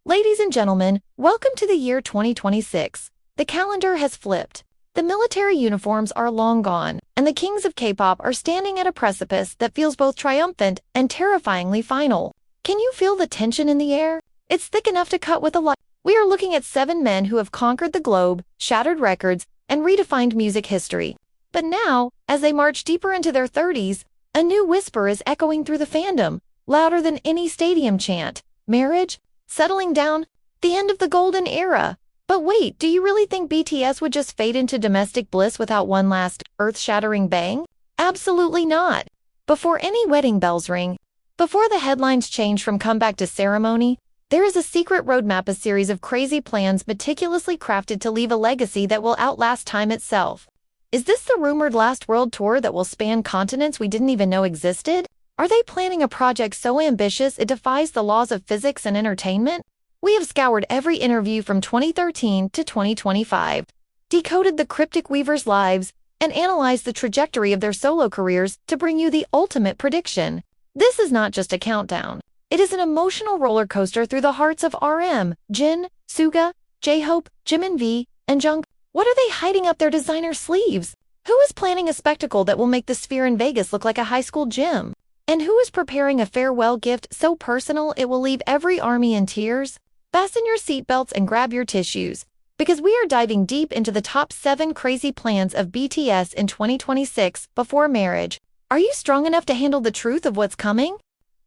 Ladies and gentlemen, welcome to the year 2026. The calendar has flipped. The military uniforms are long gone, and the kings of K-pop are standing at a precipice that feels both triumphant and terrifyingly final. Can you feel the tension in the air? It's thick enough to cut with a light. We are looking at 7 men who have conquered the globe, shattered records, and redefined music history. But now, as they march deeper into their 30s, a new whisper is echoing through the fandom, louder than any stadium chant. Marriage? Settling down? The end of the golden era. But wait, do you really think BTS would just fade into domestic bliss without one last, earth-shattering bang? Absolutely not. Before any wedding bells ring, before the headlines change from comeback to ceremony, there is a secret roadmap, a series of crazy plans meticulously crafted to leave a legacy that will outlast time itself. Is this the rumored last world tour that will span continents we didn't even know existed? Are they planning a project so ambitious it defies the laws of physics and entertainment? We have scoured every interview from 2013 to 2025, decoded the cryptic weavers' lives, and analyzed the trajectory of their solo careers to bring you the ultimate prediction. This is not just a countdown. It is an emotional roller coaster through the hearts of RM, Jin, Suga, J-Hope, Jimin V, and Jungkook. What are they hiding up their designer sleeves? Who is planning a spectacle that will make the Sphere in Vegas look like a high school gym? And who is preparing a farewell gift so personal it will leave every army in tears? Fasten your seatbelts and grab your tissues, because we are diving deep into the top 7 crazy plans of BTS in 2026 before marriage. Are you strong enough to handle the truth of what's coming?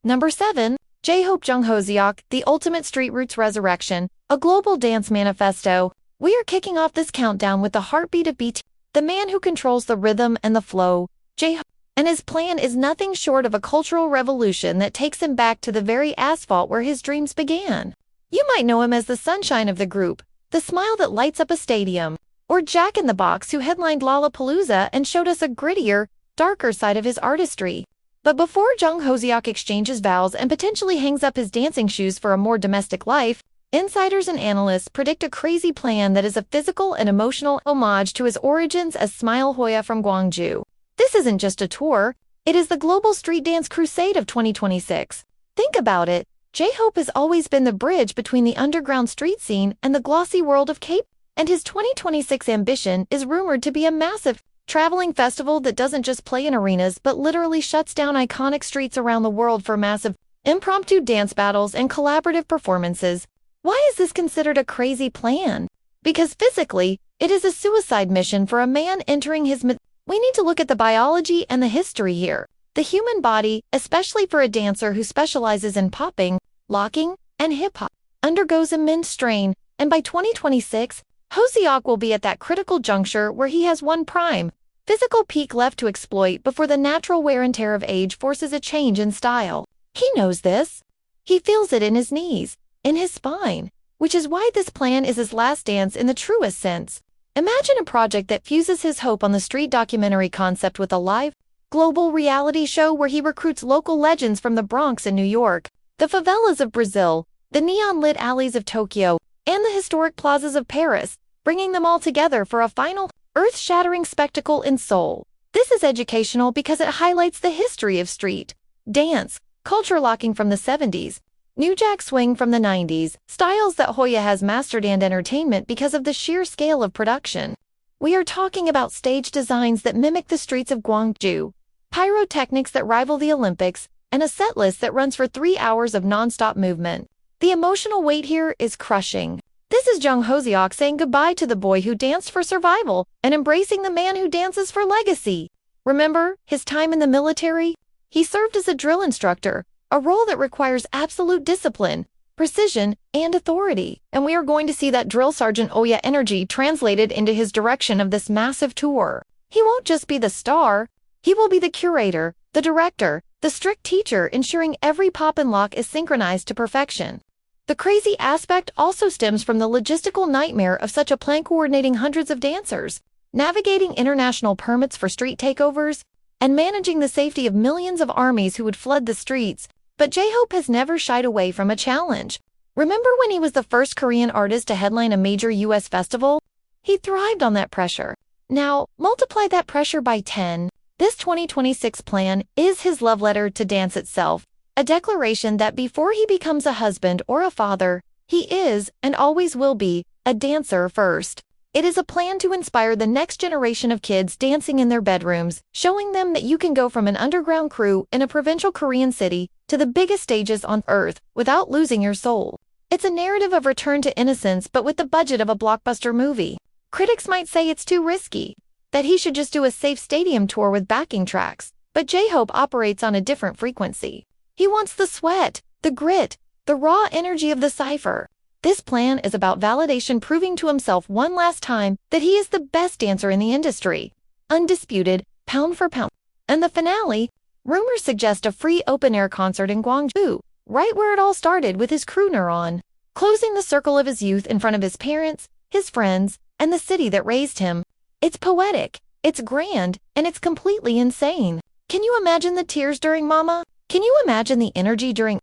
Number 7. J-Hope Jungkook, the ultimate street roots resurrection, a global dance manifesto. We are kicking off this countdown with the heartbeat of BTS, the man who controls the rhythm and the flow, J-Hope. And his plan is nothing short of a cultural revolution that takes him back to the very asphalt where his dreams began. You might know him as the sunshine of the group, the smile that lights up a stadium, or Jack in the Box who headlined Lollapalooza and showed us a grittier, darker side of his artistry. But before Jungkook exchanges vows and potentially hangs up his dancing shoes for a more domestic life, insiders and analysts predict a crazy plan that is a physical and emotional homage to his origins as Smile Hoya from Gwangju. This isn't just a tour, it is the global street dance crusade of 2026. Think about it. J-Hope has always been the bridge between the underground street scene and the glossy world of K-pop, and his 2026 ambition is rumored to be a massive, traveling festival that doesn't just play in arenas but literally shuts down iconic streets around the world for massive, impromptu dance battles and collaborative performances. Why is this considered a crazy plan? Because physically, it is a suicide mission for a man entering his We need to look at the biology and the history here. The human body, especially for a dancer who specializes in popping, locking, and hip-hop, undergoes immense strain, and by 2026, Hoseok will be at that critical juncture where he has one prime, physical peak left to exploit before the natural wear and tear of age forces a change in style. He knows this. He feels it in his knees, in his spine, which is why this plan is his last dance in the truest sense. Imagine a project that fuses his hope on the street documentary concept with a live, global reality show where he recruits local legends from the Bronx in New York, the favelas of Brazil, the neon-lit alleys of Tokyo, and the historic plazas of Paris, bringing them all together for a final, earth-shattering spectacle in Seoul. This is educational because it highlights the history of street dance, culture locking from the 70s, New Jack Swing from the 90s, styles that Hoya has mastered, and entertainment because of the sheer scale of production. We are talking about stage designs that mimic the streets of Gwangju, pyrotechnics that rival the Olympics, and a set list that runs for 3 hours of non-stop movement. The emotional weight here is crushing. This is Jungkook saying goodbye to the boy who danced for survival and embracing the man who dances for legacy. Remember his time in the military? He served as a drill instructor, a role that requires absolute discipline, precision, and authority. And we are going to see that drill sergeant Oya energy translated into his direction of this massive tour. He won't just be the star, he will be the curator, the director, the strict teacher, ensuring every pop and lock is synchronized to perfection. The crazy aspect also stems from the logistical nightmare of such a plan coordinating hundreds of dancers, navigating international permits for street takeovers, and managing the safety of millions of armies who would flood the streets. But J-Hope has never shied away from a challenge. Remember when he was the first Korean artist to headline a major US festival? He thrived on that pressure. Now, multiply that pressure by 10. This 2026 plan is his love letter to dance itself, a declaration that before he becomes a husband or a father, He is, and always will be, a dancer first. It is a plan to inspire the next generation of kids dancing in their bedrooms, showing them that you can go from an underground crew in a provincial Korean city to the biggest stages on earth without losing your soul. It's a narrative of return to innocence but with the budget of a blockbuster movie. Critics might say it's too risky, that he should just do a safe stadium tour with backing tracks, but J-Hope operates on a different frequency. He wants the sweat, the grit, the raw energy of the cypher. This plan is about validation, proving to himself one last time that he is the best dancer in the industry. Undisputed, pound for pound. And the finale, rumors suggest a free open-air concert in Gwangju, right where it all started with his crooner on, closing the circle of his youth in front of his parents, his friends, and the city that raised him. It's poetic, it's grand, and it's completely insane. Can you imagine the tears during Mama? Can you imagine the energy during...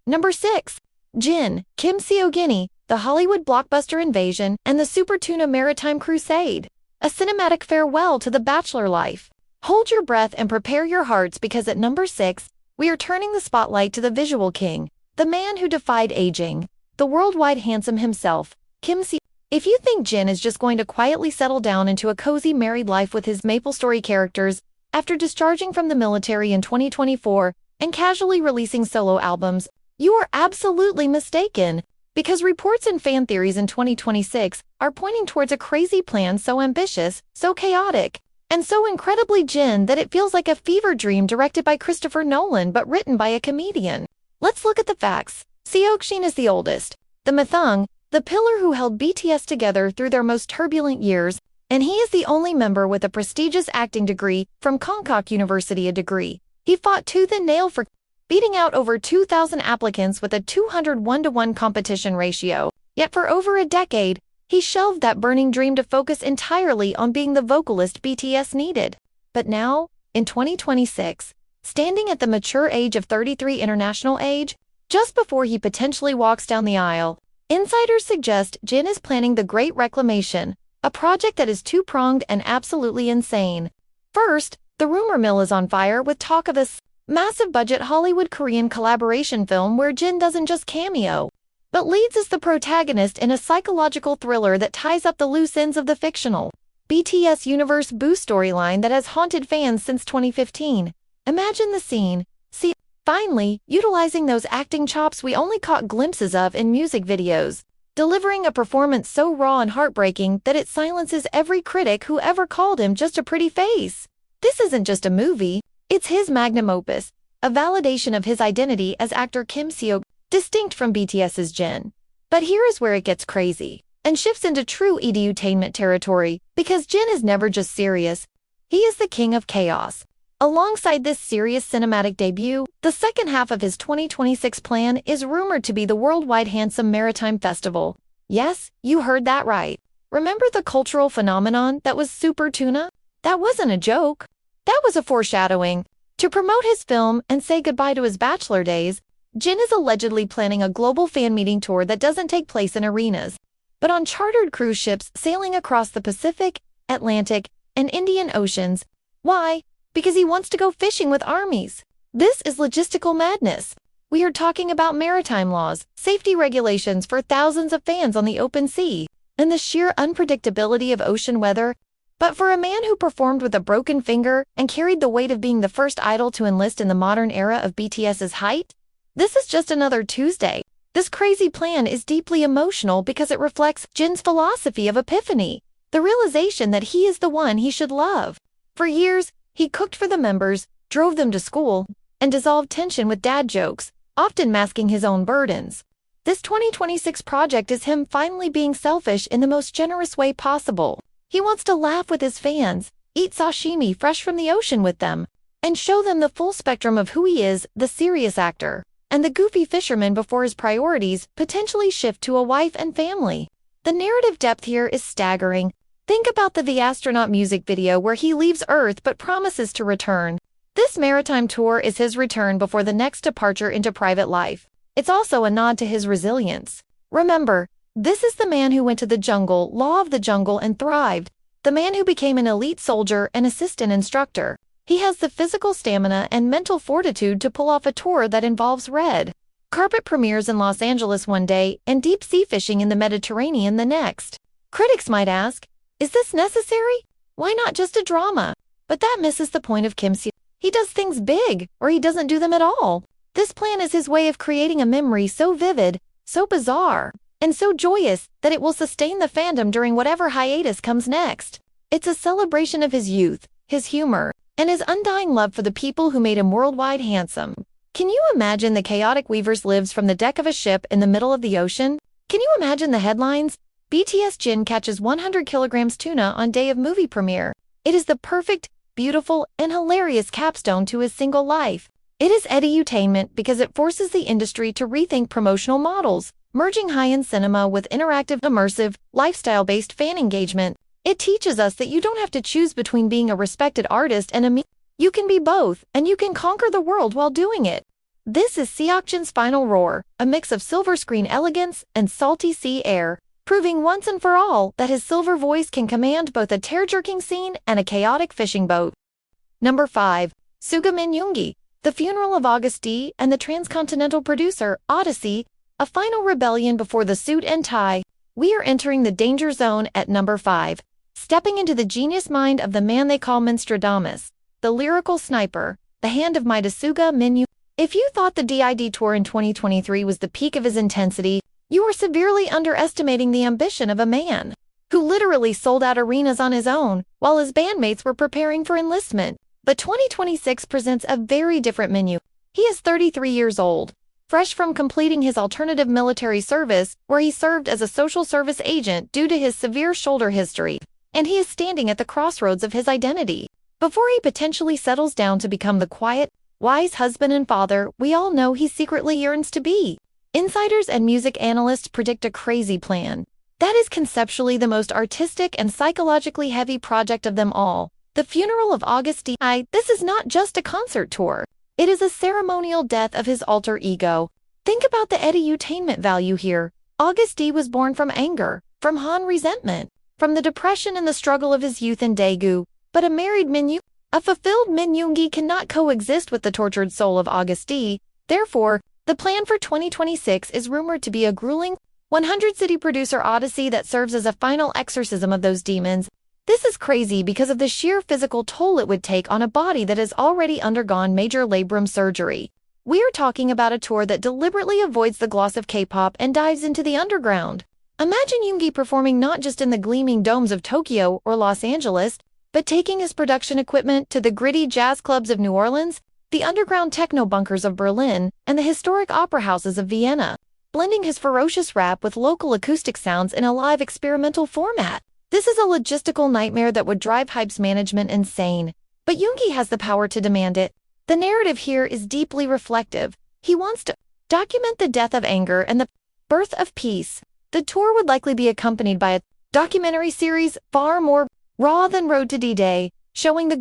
Number 6. Jin, Kim Seo-gini, the Hollywood blockbuster invasion, and the Super Tuna Maritime crusade. A cinematic farewell to the bachelor life. Hold your breath and prepare your hearts, because at number 6, we are turning the spotlight to the visual king, the man who defied aging, the worldwide handsome himself, Kim Seo. If you think Jin is just going to quietly settle down into a cozy married life with his MapleStory characters after discharging from the military in 2024 and casually releasing solo albums, you are absolutely mistaken, because reports and fan theories in 2026 are pointing towards a crazy plan so ambitious, so chaotic, and so incredibly Jin that it feels like a fever dream directed by Christopher Nolan but written by a comedian. Let's look at the facts. Seok-shin is the oldest, the Mathung, the pillar who held BTS together through their most turbulent years, and he is the only member with a prestigious acting degree from Konkuk University, a degree he fought tooth and nail for, beating out over 2,000 applicants with a 201-to-1 competition ratio. Yet for over a decade, he shelved that burning dream to focus entirely on being the vocalist BTS needed. But now, in 2026, standing at the mature age of 33 international age, just before he potentially walks down the aisle, insiders suggest Jin is planning the Great Reclamation, a project that is two-pronged and absolutely insane. First, the rumor mill is on fire with talk of a massive-budget Hollywood-Korean collaboration film where Jin doesn't just cameo, but leads as the protagonist in a psychological thriller that ties up the loose ends of the fictional BTS Universe Boost storyline that has haunted fans since 2015. Imagine the scene. See, finally, utilizing those acting chops we only caught glimpses of in music videos, delivering a performance so raw and heartbreaking that it silences every critic who ever called him just a pretty face. This isn't just a movie. It's his magnum opus, a validation of his identity as actor Kim Seo, distinct from BTS's Jin. But here is where it gets crazy, and shifts into true Edu-Tainment territory, because Jin is never just serious. He is the king of chaos. Alongside this serious cinematic debut, the second half of his 2026 plan is rumored to be the worldwide Handsome Maritime Festival. Yes, you heard that right. Remember the cultural phenomenon that was Super Tuna? That wasn't a joke. That was a foreshadowing. To promote his film and say goodbye to his bachelor days, Jin is allegedly planning a global fan meeting tour that doesn't take place in arenas, but on chartered cruise ships sailing across the Pacific, Atlantic, and Indian Oceans. Why? Because he wants to go fishing with armies. This is logistical madness. We are talking about maritime laws, safety regulations for thousands of fans on the open sea, and the sheer unpredictability of ocean weather. But for a man who performed with a broken finger and carried the weight of being the first idol to enlist in the modern era of BTS's height, this is just another Tuesday. This crazy plan is deeply emotional because it reflects Jin's philosophy of epiphany, the realization that he is the one he should love. For years, he cooked for the members, drove them to school, and dissolved tension with dad jokes, often masking his own burdens. This 2026 project is him finally being selfish in the most generous way possible. He wants to laugh with his fans, eat sashimi fresh from the ocean with them, and show them the full spectrum of who he is, the serious actor, and the goofy fisherman before his priorities potentially shift to a wife and family. The narrative depth here is staggering. Think about the Astronaut music video where he leaves Earth but promises to return. This maritime tour is his return before the next departure into private life. It's also a nod to his resilience. Remember, this is the man who went to the jungle, law of the jungle, and thrived. The man who became an elite soldier and assistant instructor. He has the physical stamina and mental fortitude to pull off a tour that involves red Carpet premieres in Los Angeles one day and deep-sea fishing in the Mediterranean the next. Critics might ask, is this necessary? Why not just a drama? But that misses the point of Kim Seo. He does things big, or he doesn't do them at all. This plan is his way of creating a memory so vivid, so bizarre, and so joyous that it will sustain the fandom during whatever hiatus comes next. It's a celebration of his youth, his humor, and his undying love for the people who made him worldwide handsome. Can you imagine the chaotic Weavers lives from the deck of a ship in the middle of the ocean? Can you imagine the headlines? BTS Jin catches 100 kilograms tuna on day of movie premiere. It is the perfect, beautiful, and hilarious capstone to his single life. It is Edu-Tainment because it forces the industry to rethink promotional models, merging high-end cinema with interactive, immersive, lifestyle-based fan engagement. It teaches us that you don't have to choose between being a respected artist and a me. You can be both, and you can conquer the world while doing it. This is Seokjin's final roar, a mix of silver screen elegance and salty sea air, proving once and for all that his silver voice can command both a tear-jerking scene and a chaotic fishing boat. Number 5. Suga Min Yoongi, The Funeral of Agust and the transcontinental producer, Odyssey, a final rebellion before the suit and tie. We are entering the danger zone at number 5, stepping into the genius mind of the man they call Minstradamus, the lyrical sniper, the hand of Midas Suga Min Yoongi. If you thought the DID tour in 2023 was the peak of his intensity, you are severely underestimating the ambition of a man who literally sold out arenas on his own while his bandmates were preparing for enlistment. But 2026 presents a very different menu. He is 33 years old, fresh from completing his alternative military service where he served as a social service agent due to his severe shoulder history, and he is standing at the crossroads of his identity. Before he potentially settles down to become the quiet, wise husband and father we all know he secretly yearns to be. Insiders and music analysts predict a crazy plan that is conceptually the most artistic and psychologically heavy project of them all. The Funeral of Agust. This is not just a concert tour. It is a ceremonial death of his alter ego. Think about the Edu-Tainment value here. Agust was born from anger, from Han resentment, from the depression and the struggle of his youth in Daegu. But a married a fulfilled Min Yoongi cannot coexist with the tortured soul of Agust. Therefore, the plan for 2026 is rumored to be a grueling 100-city producer odyssey that serves as a final exorcism of those demons. This is crazy because of the sheer physical toll it would take on a body that has already undergone major labrum surgery. We are talking about a tour that deliberately avoids the gloss of K-pop and dives into the underground. Imagine Yoongi performing not just in the gleaming domes of Tokyo or Los Angeles, but taking his production equipment to the gritty jazz clubs of New Orleans, the underground techno bunkers of Berlin, and the historic opera houses of Vienna, blending his ferocious rap with local acoustic sounds in a live experimental format. This is a logistical nightmare that would drive Hype's management insane. But Yoongi has the power to demand it. The narrative here is deeply reflective. He wants to document the death of anger and the birth of peace. The tour would likely be accompanied by a documentary series far more raw than Road to D-Day, showing the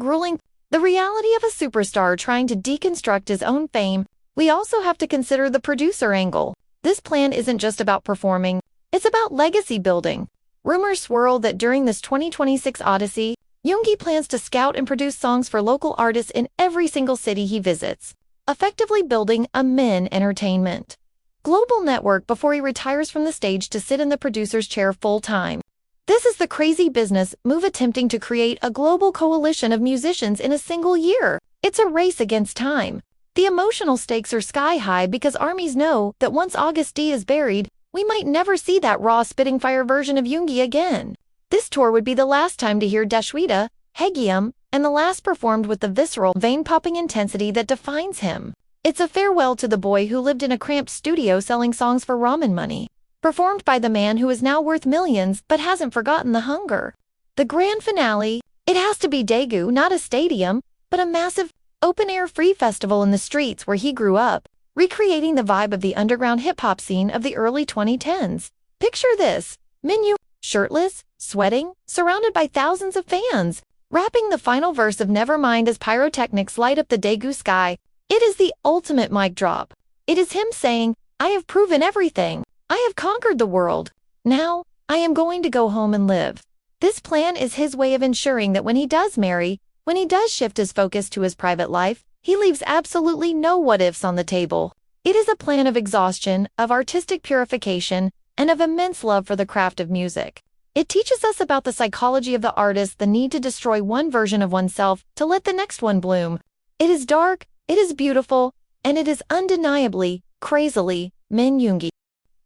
reality of a superstar trying to deconstruct his own fame. We also have to consider the producer angle. This plan isn't just about performing, it's about legacy building. Rumors swirl that during this 2026 Odyssey, Yoongi plans to scout and produce songs for local artists in every single city he visits, effectively building a Min Entertainment global network before he retires from the stage to sit in the producer's chair full-time. This is the crazy business move attempting to create a global coalition of musicians in a single year. It's a race against time. The emotional stakes are sky-high because armies know that once Agust is buried, we might never see that raw spitting fire version of Yoongi again. This tour would be the last time to hear Dashwita, Haegeum, and the last performed with the visceral, vein-popping intensity that defines him. It's a farewell to the boy who lived in a cramped studio selling songs for ramen money, performed by the man who is now worth millions but hasn't forgotten the hunger. The grand finale, it has to be Daegu, not a stadium, but a massive, open-air free festival in the streets where he grew up, recreating the vibe of the underground hip-hop scene of the early 2010s. Picture this, Min, shirtless, sweating, surrounded by thousands of fans, rapping the final verse of Nevermind as pyrotechnics light up the Daegu sky. It is the ultimate mic drop. It is him saying, I have proven everything. I have conquered the world. Now, I am going to go home and live. This plan is his way of ensuring that when he does marry, when he does shift his focus to his private life, he leaves absolutely no what-ifs on the table. It is a plan of exhaustion, of artistic purification, and of immense love for the craft of music. It teaches us about the psychology of the artist, the need to destroy one version of oneself to let the next one bloom. It is dark, it is beautiful, and it is undeniably, crazily, Min-yoongi.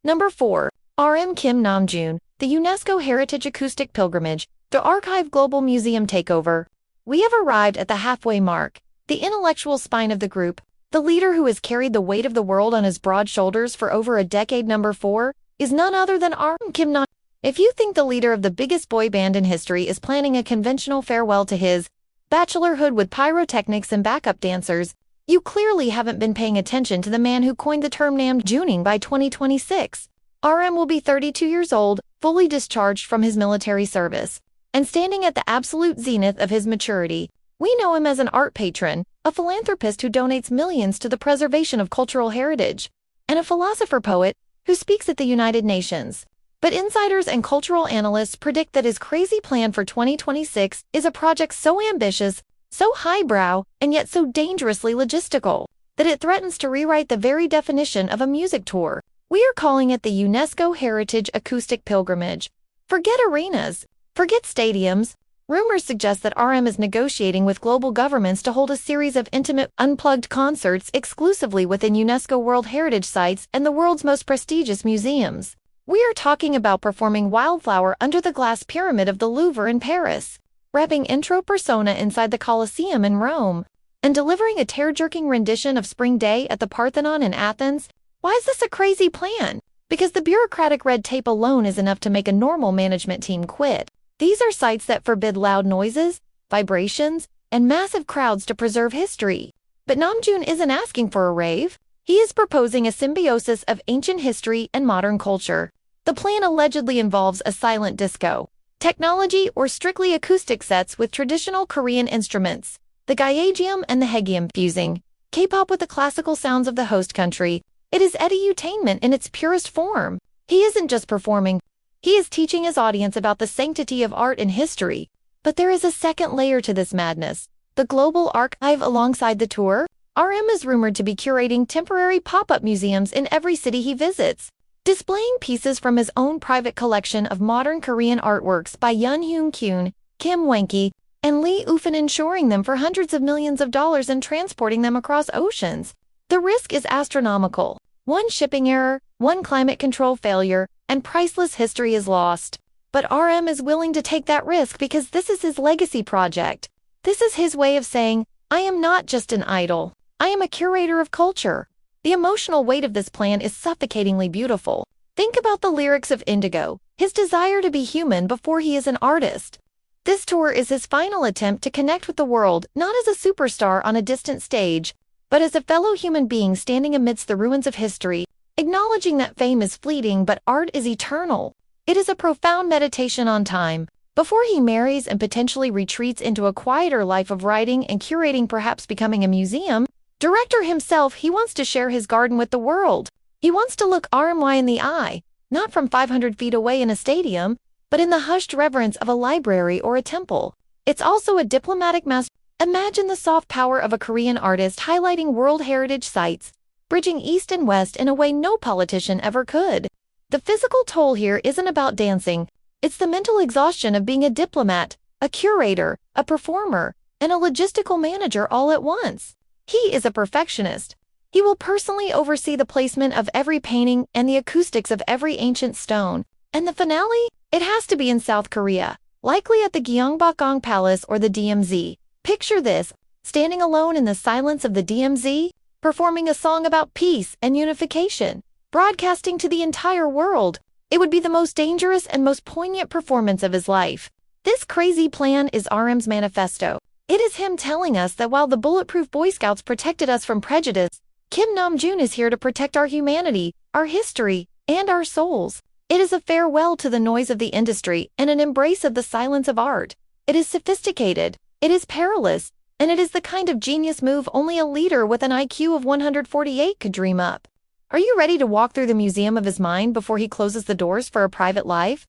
Number 4. RM Kim Namjoon, the UNESCO Heritage Acoustic Pilgrimage, the Archive Global Museum Takeover. We have arrived at the halfway mark. The intellectual spine of the group, the leader who has carried the weight of the world on his broad shoulders for over a decade. Number 4, is none other than RM Kim Namjoon. If you think the leader of the biggest boy band in history is planning a conventional farewell to his bachelorhood with pyrotechnics and backup dancers, you clearly haven't been paying attention to the man who coined the term Namjooning. By 2026. RM will be 32 years old, fully discharged from his military service, and standing at the absolute zenith of his maturity. We know him as an art patron, a philanthropist who donates millions to the preservation of cultural heritage, and a philosopher-poet who speaks at the United Nations. But insiders and cultural analysts predict that his crazy plan for 2026 is a project so ambitious, so highbrow, and yet so dangerously logistical, that it threatens to rewrite the very definition of a music tour. We are calling it the UNESCO Heritage Acoustic Pilgrimage. Forget arenas. Forget stadiums. Rumors suggest that RM is negotiating with global governments to hold a series of intimate, unplugged concerts exclusively within UNESCO World Heritage sites and the world's most prestigious museums. We are talking about performing Wildflower under the glass pyramid of the Louvre in Paris, rapping Intro Persona inside the Colosseum in Rome, and delivering a tear-jerking rendition of Spring Day at the Parthenon in Athens. Why is this a crazy plan? Because the bureaucratic red tape alone is enough to make a normal management team quit. These are sites that forbid loud noises, vibrations, and massive crowds to preserve history. But Namjoon isn't asking for a rave. He is proposing a symbiosis of ancient history and modern culture. The plan allegedly involves a silent disco technology or strictly acoustic sets with traditional Korean instruments, the gyeojeum and the haegyeom, fusing K-pop with the classical sounds of the host country. It is Edu-Tainment in its purest form. He isn't just performing, he is teaching his audience about the sanctity of art and history. But there is a second layer to this madness. The global archive alongside the tour. RM is rumored to be curating temporary pop-up museums in every city he visits, displaying pieces from his own private collection of modern Korean artworks by Yoon Kyun, Kim Wanki, and Lee Ufan, insuring them for hundreds of millions of dollars and transporting them across oceans. The risk is astronomical. One shipping error, one climate control failure, and priceless history is lost. But RM is willing to take that risk because this is his legacy project. This is his way of saying, I am not just an idol. I am a curator of culture. The emotional weight of this plan is suffocatingly beautiful. Think about the lyrics of Indigo, his desire to be human before he is an artist. This tour is his final attempt to connect with the world, not as a superstar on a distant stage, but as a fellow human being standing amidst the ruins of history, acknowledging that fame is fleeting but art is eternal. It is a profound meditation on time. Before he marries and potentially retreats into a quieter life of writing and curating, perhaps becoming a museum director himself, he wants to share his garden with the world. He wants to look RMY in the eye, not from 500 feet away in a stadium, but in the hushed reverence of a library or a temple. It's also a diplomatic master. Imagine the soft power of a Korean artist highlighting World Heritage sites, bridging East and West in a way no politician ever could. The physical toll here isn't about dancing. It's the mental exhaustion of being a diplomat, a curator, a performer, and a logistical manager all at once. He is a perfectionist. He will personally oversee the placement of every painting and the acoustics of every ancient stone. And the finale? It has to be in South Korea, likely at the Gyeongbokgung Palace or the DMZ. Picture this, standing alone in the silence of the DMZ, performing a song about peace and unification, broadcasting to the entire world. It would be the most dangerous and most poignant performance of his life. This crazy plan is RM's manifesto. It is him telling us that while the bulletproof Boy Scouts protected us from prejudice, Kim Namjoon is here to protect our humanity, our history, and our souls. It is a farewell to the noise of the industry and an embrace of the silence of art. It is sophisticated, it is perilous, and it is the kind of genius move only a leader with an IQ of 148 could dream up. Are you ready to walk through the museum of his mind before he closes the doors for a private life?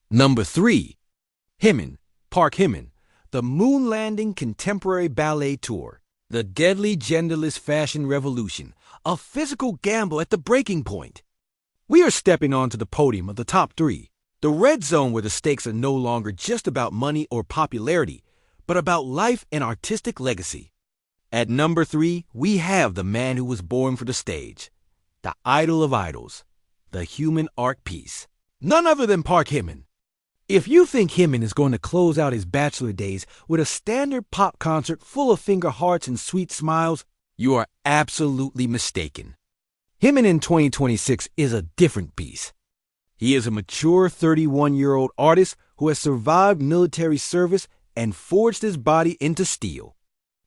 Number 3. Jimin, Park Jimin, the Moon Landing Contemporary Ballet Tour, the deadly genderless fashion revolution, a physical gamble at the breaking point. We are stepping onto the podium of the top three, the red zone where the stakes are no longer just about money or popularity, but about life and artistic legacy. At number 3, we have the man who was born for the stage, the idol of idols, the human art piece, none other than Park Hymin. If you think Hymin is going to close out his bachelor days with a standard pop concert full of finger hearts and sweet smiles, you are absolutely mistaken. Hymin in 2026 is a different beast. He is a mature 31-year-old artist who has survived military service and forged his body into steel.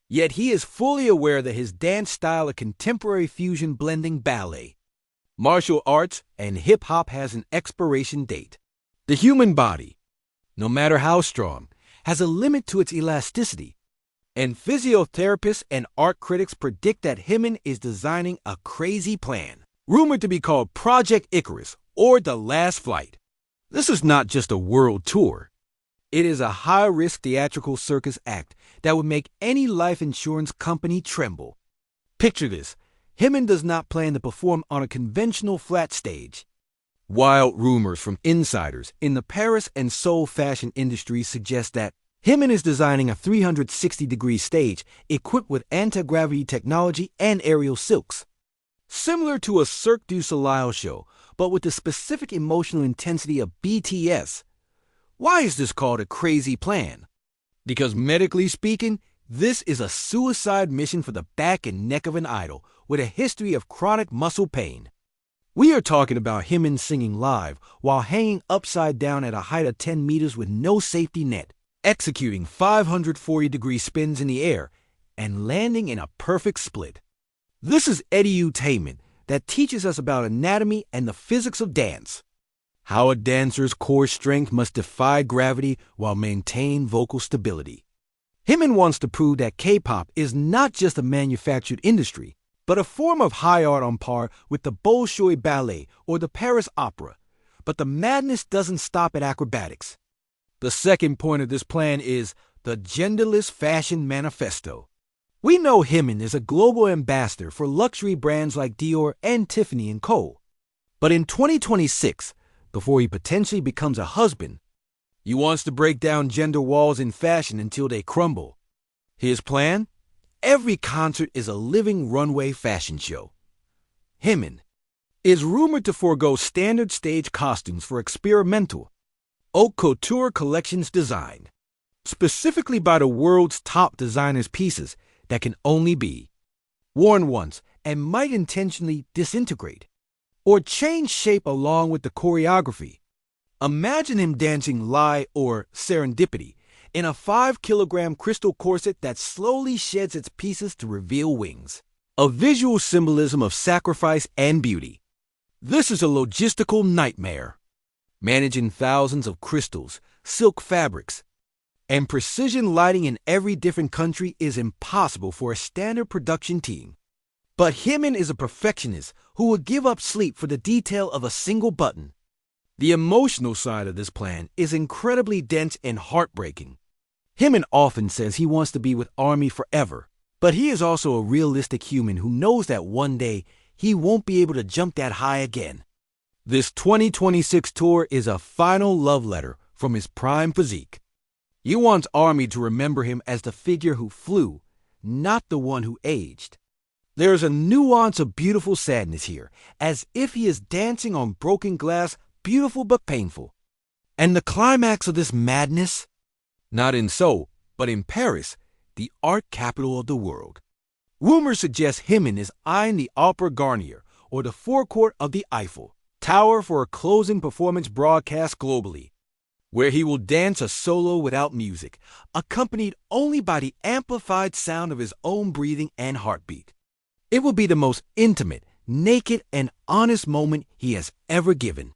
Yet he is fully aware that his dance style of contemporary fusion blending ballet, martial arts, and hip-hop has an expiration date. The human body, no matter how strong, has a limit to its elasticity, and physiotherapists and art critics predict that Hymin is designing a crazy plan, rumored to be called Project Icarus or The Last Flight. This is not just a world tour. It is a high-risk theatrical circus act that would make any life insurance company tremble. Picture this. Hymin does not plan to perform on a conventional flat stage. Wild rumors from insiders in the Paris and Seoul fashion industry suggest that Hymin is designing a 360-degree stage equipped with anti-gravity technology and aerial silks. Similar to a Cirque du Soleil show, but with the specific emotional intensity of BTS. Why is this called a crazy plan? Because medically speaking, this is a suicide mission for the back and neck of an idol with a history of chronic muscle pain. We are talking about Hymin singing live while hanging upside down at a height of 10 meters with no safety net, executing 540-degree spins in the air, and landing in a perfect split. This is Edu-Tainment that teaches us about anatomy and the physics of dance. How a dancer's core strength must defy gravity while maintaining vocal stability. Hymin wants to prove that K-pop is not just a manufactured industry, but a form of high art on par with the Bolshoi Ballet or the Paris Opera. But the madness doesn't stop at acrobatics. The second point of this plan is the Genderless Fashion Manifesto. We know Hymin is a global ambassador for luxury brands like Dior and Tiffany & Co. But in 2026, before he potentially becomes a husband, he wants to break down gender walls in fashion until they crumble. His plan? Every concert is a living runway fashion show. Hymin is rumored to forego standard stage costumes for experimental haute couture collections designed specifically by the world's top designers' pieces that can only be worn once and might intentionally disintegrate or change shape along with the choreography. Imagine him dancing Lie or Serendipity in a 5-kilogram crystal corset that slowly sheds its pieces to reveal wings, a visual symbolism of sacrifice and beauty. This is a logistical nightmare. Managing thousands of crystals, silk fabrics, and precision lighting in every different country is impossible for a standard production team. But Hymin is a perfectionist who would give up sleep for the detail of a single button. The emotional side of this plan is incredibly dense and heartbreaking. Hymin often says he wants to be with Army forever, but he is also a realistic human who knows that one day he won't be able to jump that high again. This 2026 tour is a final love letter from his prime physique. He wants Army to remember him as the figure who flew, not the one who aged. There is a nuance of beautiful sadness here, as if he is dancing on broken glass, beautiful but painful. And the climax of this madness? Not in Seoul, but in Paris, the art capital of the world. Rumors suggest Hymin is eyeing the Opera Garnier, or the forecourt of the Eiffel Tower for a closing performance broadcast globally, where he will dance a solo without music, accompanied only by the amplified sound of his own breathing and heartbeat. It will be the most intimate, naked, and honest moment he has ever given.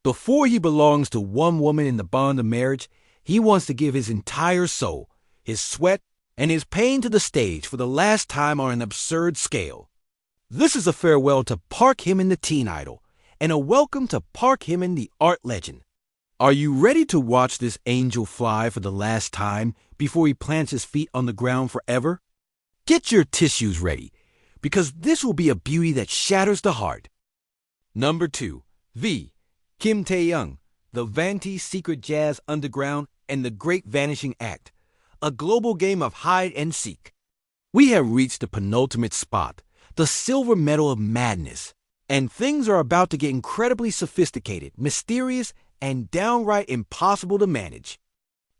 Before he belongs to one woman in the bond of marriage, he wants to give his entire soul, his sweat, and his pain to the stage for the last time on an absurd scale. This is a farewell to Park Hymin the teen idol, and a welcome to Park Hymin the art legend. Are you ready to watch this angel fly for the last time before he plants his feet on the ground forever? Get your tissues ready, because this will be a beauty that shatters the heart. Number 2. V. Kim Tae-young, The Vanity Secret Jazz Underground and the Great Vanishing Act, a global game of hide and seek. We have reached the penultimate spot, the silver medal of madness, and things are about to get incredibly sophisticated, mysterious, and downright impossible to manage.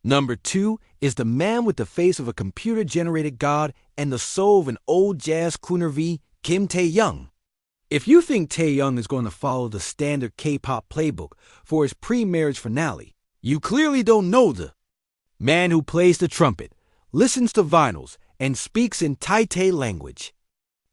Number 2 is the man with the face of a computer-generated god and the soul of an old jazz crooner V, Kim Tae-young. If you think Tae-young is going to follow the standard K-pop playbook for his pre-marriage finale, you clearly don't know the man who plays the trumpet, listens to vinyls, and speaks in Tai-Tai language.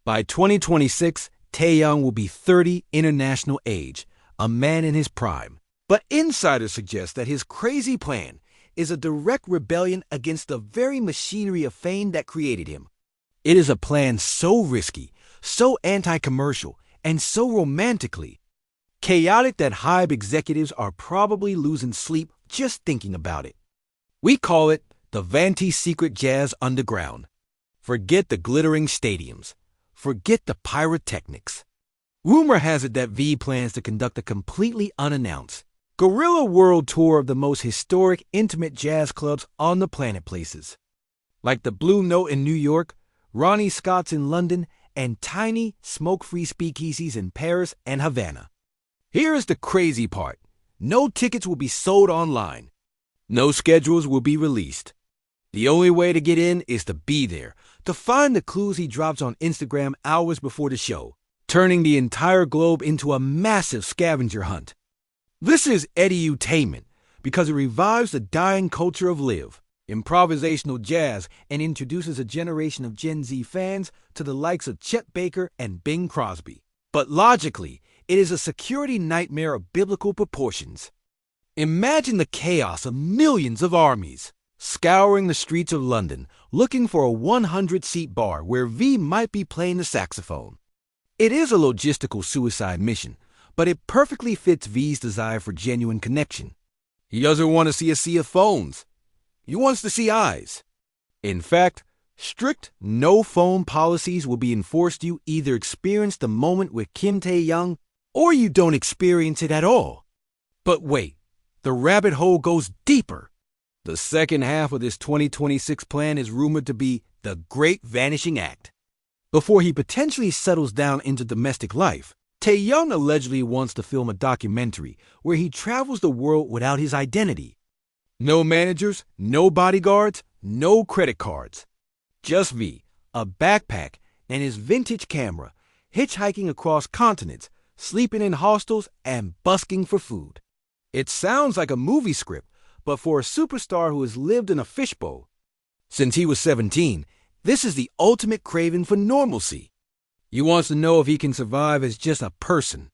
By 2026, Tae-young will be 30 international age, a man in his prime. But insiders suggest that his crazy plan is a direct rebellion against the very machinery of fame that created him. It is a plan so risky, so anti-commercial, and so romantically chaotic that HYBE executives are probably losing sleep just thinking about it. We call it the Vanity Secret Jazz Underground. Forget the glittering stadiums. Forget the pyrotechnics. Rumor has it that V plans to conduct a completely unannounced guerrilla world tour of the most historic, intimate jazz clubs on the planet places, like the Blue Note in New York, Ronnie Scott's in London, and tiny, smoke-free speakeasies in Paris and Havana. Here is the crazy part. No tickets will be sold online. No schedules will be released. The only way to get in is to be there, to find the clues he drops on Instagram hours before the show, turning the entire globe into a massive scavenger hunt. This is Edu-Tainment because it revives the dying culture of live, improvisational jazz, and introduces a generation of Gen Z fans to the likes of Chet Baker and Bing Crosby. But logically, it is a security nightmare of biblical proportions. Imagine the chaos of millions of armies scouring the streets of London looking for a 100-seat bar where V might be playing the saxophone. It is a logistical suicide mission, but it perfectly fits V's desire for genuine connection. He doesn't want to see a sea of phones. He wants to see eyes. In fact, strict no-phone policies will be enforced. You either experience the moment with Kim Tae-young or you don't experience it at all. But wait, the rabbit hole goes deeper. The second half of this 2026 plan is rumored to be the Great Vanishing Act. Before he potentially settles down into domestic life, Tae-young allegedly wants to film a documentary where he travels the world without his identity. No managers, no bodyguards, no credit cards. Just V, a backpack, and his vintage camera, hitchhiking across continents, sleeping in hostels, and busking for food. It sounds like a movie script, but for a superstar who has lived in a fishbowl since he was 17, this is the ultimate craving for normalcy. He wants to know if he can survive as just a person.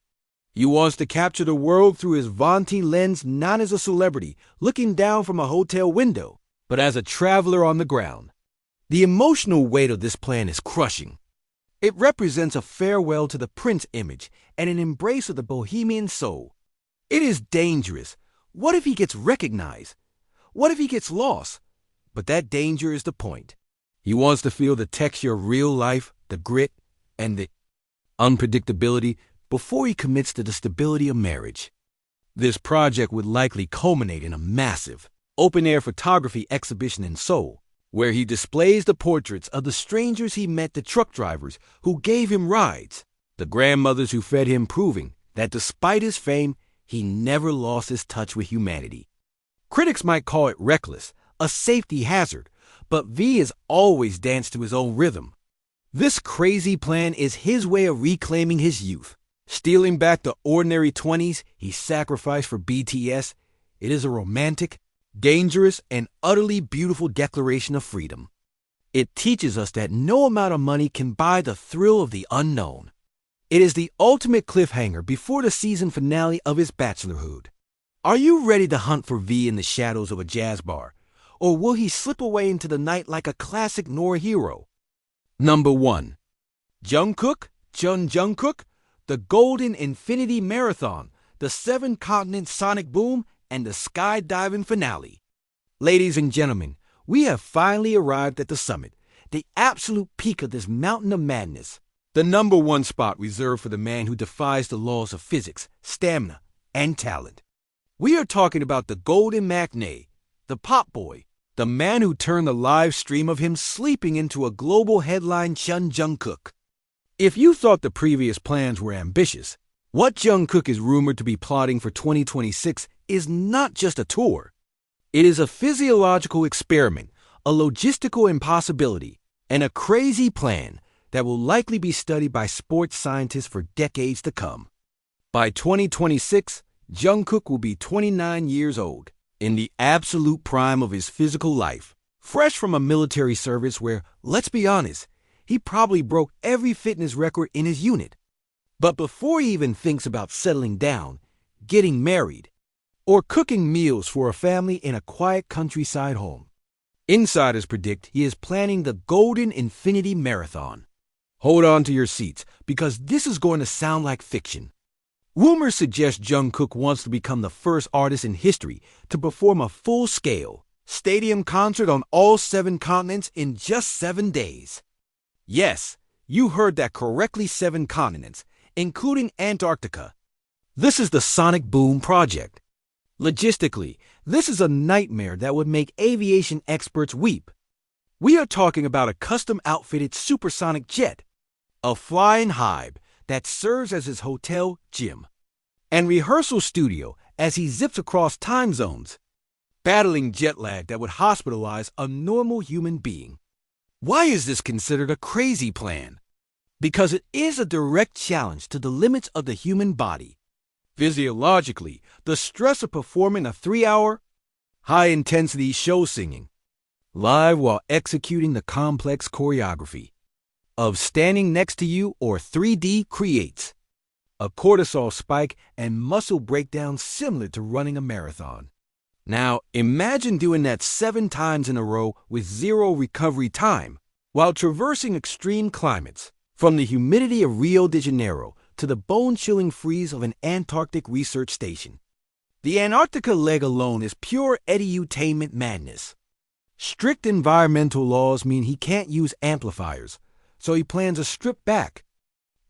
He wants to capture the world through his Vanti lens, not as a celebrity looking down from a hotel window, but as a traveler on the ground. The emotional weight of this plan is crushing. It represents a farewell to the Prince image and an embrace of the bohemian soul. It is dangerous. What if he gets recognized? What if he gets lost? But that danger is the point. He wants to feel the texture of real life, the grit, and the unpredictability before he commits to the stability of marriage. This project would likely culminate in a massive, open-air photography exhibition in Seoul, where he displays the portraits of the strangers he met, the truck drivers who gave him rides, the grandmothers who fed him, proving that despite his fame, he never lost his touch with humanity. Critics might call it reckless, a safety hazard, but V has always danced to his own rhythm. This crazy plan is his way of reclaiming his youth, stealing back the ordinary 20s he sacrificed for BTS. It is a romantic, dangerous, and utterly beautiful declaration of freedom. It teaches us that no amount of money can buy the thrill of the unknown. It is the ultimate cliffhanger before the season finale of his bachelorhood. Are you ready to hunt for V in the shadows of a jazz bar, or will he slip away into the night like a classic Noir hero? Number 1. Jungkook, Jungkook, the Golden Infinity Marathon, the 7-continent sonic boom, and the skydiving finale. Ladies and gentlemen, we have finally arrived at the summit, the absolute peak of this mountain of madness. The number one spot reserved for the man who defies the laws of physics, stamina, and talent. We are talking about the golden matinee, the pop boy, the man who turned the live stream of him sleeping into a global headline, Jungkook. If you thought the previous plans were ambitious, what Jungkook is rumored to be plotting for 2026 is not just a tour. It is a physiological experiment, a logistical impossibility, and a crazy plan that will likely be studied by sports scientists for decades to come. By 2026, Jungkook will be 29 years old, in the absolute prime of his physical life, fresh from a military service where, let's be honest, he probably broke every fitness record in his unit. But before he even thinks about settling down, getting married, or cooking meals for a family in a quiet countryside home, insiders predict he is planning the Golden Infinity Marathon. Hold on to your seats, because this is going to sound like fiction. Rumors suggest Jungkook wants to become the first artist in history to perform a full-scale, stadium concert on all 7 continents in just 7 days. Yes, you heard that correctly, 7 continents, including Antarctica. This is the Sonic Boom project. Logistically, this is a nightmare that would make aviation experts weep. We are talking about a custom-outfitted supersonic jet, a flying hive that serves as his hotel gym, and rehearsal studio as he zips across time zones, battling jet lag that would hospitalize a normal human being. Why is this considered a crazy plan? Because it is a direct challenge to the limits of the human body. Physiologically, the stress of performing a 3-hour, high-intensity show singing, live while executing the complex choreography of Standing Next to You or 3D creates a cortisol spike and muscle breakdown similar to running a marathon. Now, imagine doing that 7 times in a row with 0 recovery time while traversing extreme climates, from the humidity of Rio de Janeiro to the bone-chilling freeze of an Antarctic research station. The Antarctica leg alone is pure Edu-Tainment madness. Strict environmental laws mean he can't use amplifiers, so he plans a stripped-back,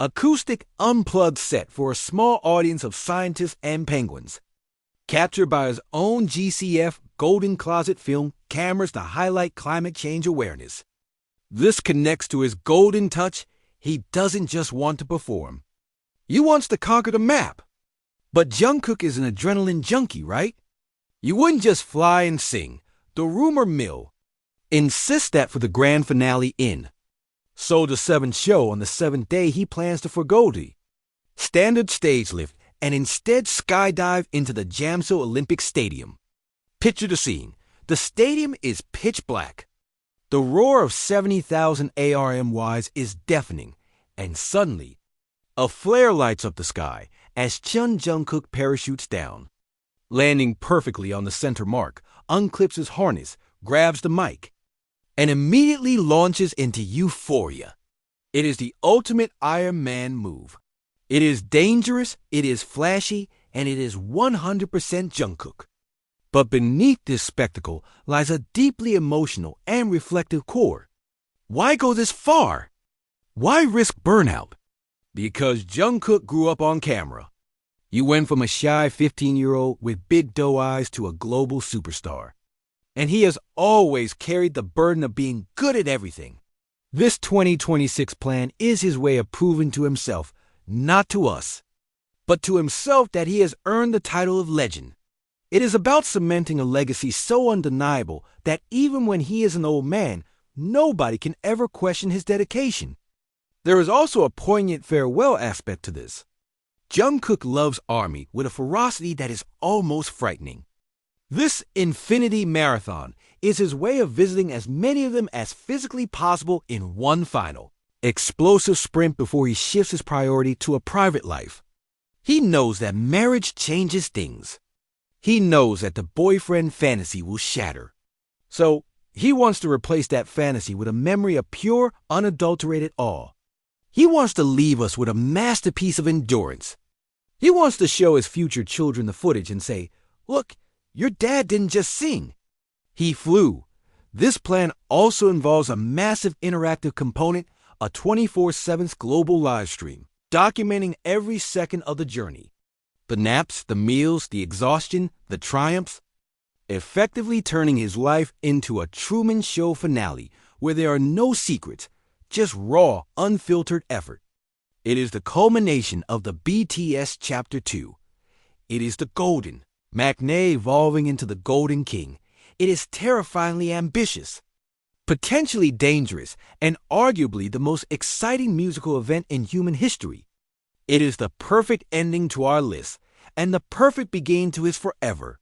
acoustic unplugged set for a small audience of scientists and penguins, captured by his own GCF Golden Closet film cameras to highlight climate change awareness. This connects to his golden touch. He doesn't just want to perform. He wants to conquer the map. But Jungkook is an adrenaline junkie, right? You wouldn't just fly and sing. The rumor mill insists that for the grand finale So the 7th show on the 7th day he plans to forgo the standard stage lift and instead skydive into the Jamsil Olympic Stadium. Picture the scene. The stadium is pitch black. The roar of 70,000 ARMYs is deafening, and suddenly, a flare lights up the sky as Jungkook parachutes down. Landing perfectly on the center mark, unclips his harness, grabs the mic, and immediately launches into euphoria. It is the ultimate Iron Man move. It is dangerous, it is flashy, and it is 100% Jungkook. But beneath this spectacle lies a deeply emotional and reflective core. Why go this far? Why risk burnout? Because Jungkook grew up on camera. You went from a shy 15-year-old with big doe eyes to a global superstar. And he has always carried the burden of being good at everything. This 2026 plan is his way of proving to himself, not to us, but to himself, that he has earned the title of legend. It is about cementing a legacy so undeniable that even when he is an old man, nobody can ever question his dedication. There is also a poignant farewell aspect to this. Jungkook loves ARMY with a ferocity that is almost frightening. This Infinity Marathon is his way of visiting as many of them as physically possible in one final, explosive sprint before he shifts his priority to a private life. He knows that marriage changes things. He knows that the boyfriend fantasy will shatter. So, he wants to replace that fantasy with a memory of pure, unadulterated awe. He wants to leave us with a masterpiece of endurance. He wants to show his future children the footage and say, "Look, your dad didn't just sing. He flew." This plan also involves a massive interactive component, a 24/7 global live stream, documenting every second of the journey. The naps, the meals, the exhaustion, the triumphs, effectively turning his life into a Truman Show finale where there are no secrets, just raw, unfiltered effort. It is the culmination of the BTS Chapter 2. It is the golden, Maknae evolving into the Golden King. It is terrifyingly ambitious, potentially dangerous, and arguably the most exciting musical event in human history. It is the perfect ending to our list, and the perfect beginning to his forever.